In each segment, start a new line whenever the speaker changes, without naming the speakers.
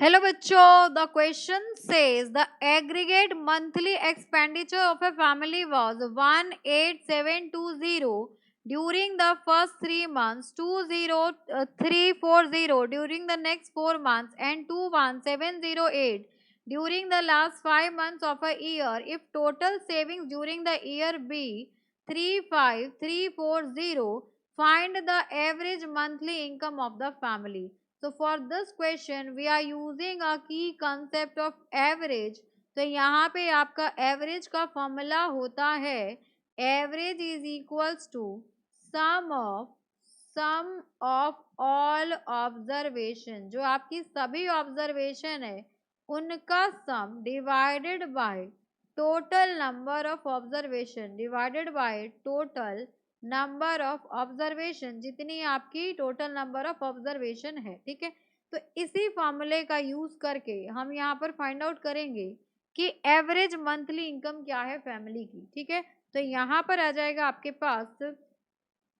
Hello बच्चों, the question says the aggregate monthly expenditure of a family was 18720 during the first 3 months, 20340 during the next 4 months and 21708 during the last 5 months of a year. If total savings during the year be 35340, find the average monthly income of the family. So for this question we are using a key concept of average. तो यहाँ पे आपका average का formula होता है average is equals to sum of all observation, जो आपकी सभी ऑब्जर्वेशन है उनका sum divided by total number of observation divided by total number of observation, जितनी आपकी टोटल नंबर ऑफ ऑब्जर्वेशन है। ठीक है, तो इसी फॉर्मूले का यूज करके हम यहाँ पर फाइंड आउट करेंगे कि एवरेज मंथली इनकम क्या है फैमिली की। ठीक है, तो यहाँ पर आ जाएगा आपके पास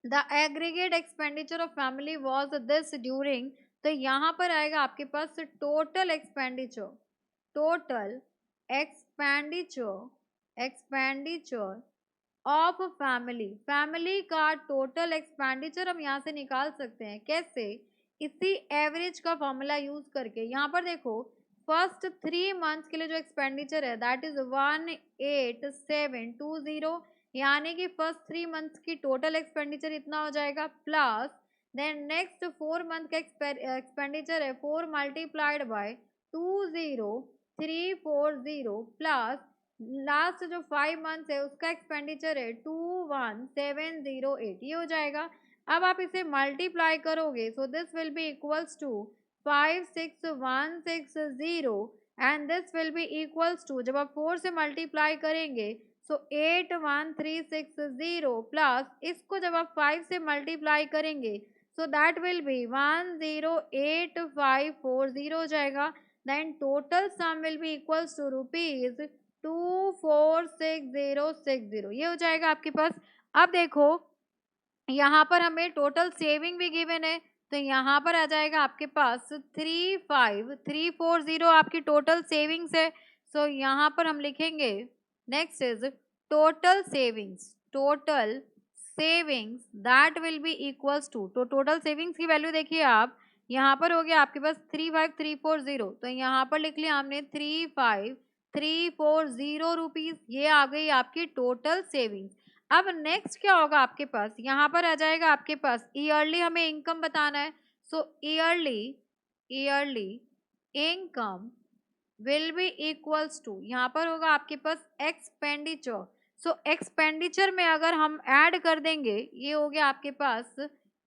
the aggregate expenditure of family was this during, तो यहाँ पर आएगा आपके पास total expenditure expenditure of family का टोटल एक्सपेंडिचर हम यहाँ से निकाल सकते हैं। कैसे? इसी एवरेज का फॉर्मूला यूज करके। यहाँ पर देखो फर्स्ट 3 months के लिए जो एक्सपेंडिचर है दैट इज 18720, यानी कि फर्स्ट 3 months की टोटल एक्सपेंडिचर इतना हो जाएगा, प्लस देन नेक्स्ट 4 month का एक्सपेंडिचर है 4 मल्टीप्लाइड बाय 20340 प्लस लास्ट जो 5 months है उसका एक्सपेंडिचर है 21708, ये हो जाएगा। अब आप इसे मल्टीप्लाई करोगे so this will be equals to 56160 and this will be equals to, जब आप 4 से मल्टीप्लाई करेंगे सो 81360 प्लस इसको जब आप 5 से मल्टीप्लाई करेंगे सो दैट विल बी 108540 हो जाएगा। Then total sum will be equals to rupees 246060, ये हो जाएगा आपके पास। अब देखो यहाँ पर हमें टोटल सेविंग भी गिवन है, तो यहाँ पर आ जाएगा आपके पास 35340 आपकी टोटल सेविंग्स है। सो यहाँ पर हम लिखेंगे next is total savings that will be equals to, तो टोटल सेविंग्स की वैल्यू देखिए आप, यहाँ पर हो गया आपके पास 35340, तो यहाँ पर लिख लिया हमने 35340 रुपीज, ये आ गई आपकी टोटल सेविंग्स। अब नेक्स्ट क्या होगा आपके पास, यहाँ पर आ जाएगा आपके पास ईयरली हमें इनकम बताना है। So yearly income will be equals to, यहाँ पर होगा आपके पास एक्सपेंडिचर। सो एक्सपेंडिचर में अगर हम ऐड कर देंगे, ये हो गया आपके पास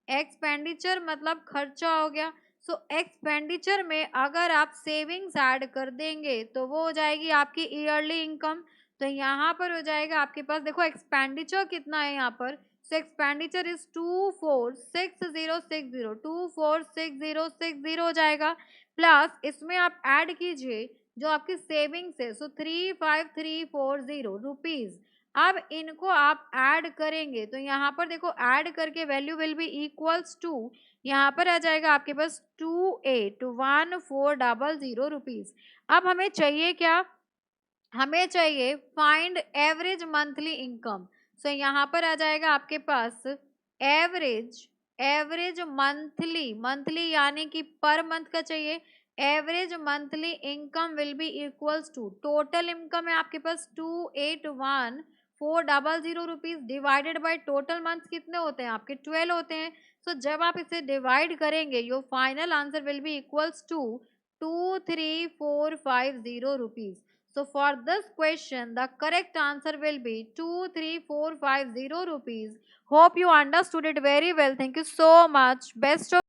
एक्सपेंडिचर मतलब खर्चा हो गया। सो एक्सपेंडिचर में अगर आप सेविंग्स ऐड कर देंगे तो वो हो जाएगी आपकी ईयरली इनकम। तो यहाँ पर हो जाएगा आपके पास, देखो एक्सपेंडिचर कितना है यहाँ पर, सो एक्सपेंडिचर इज 246060 हो जाएगा, प्लस इसमें आप ऐड कीजिए जो आपकी सेविंग्स है सो 35340 रुपीज। अब इनको आप ऐड करेंगे तो यहाँ पर देखो ऐड करके value will be equals to, यहाँ पर आ जाएगा आपके पास 281400 रुपीज। अब हमें चाहिए क्या, हमें चाहिए फाइंड एवरेज मंथली इनकम। सो यहाँ पर आ जाएगा आपके पास एवरेज मंथली यानी कि पर मंथ का चाहिए। Average monthly income will be equals to, total income है आपके पास 281400 rupees divided by total month कितने होते हैं आपके 12 होते हैं। सो जब आप इसे डिवाइड करेंगे your final answer will be equals to 23450 rupees. So for this question, the correct answer will be 23450 rupees. Hope you understood it very well. Thank you so much. Best of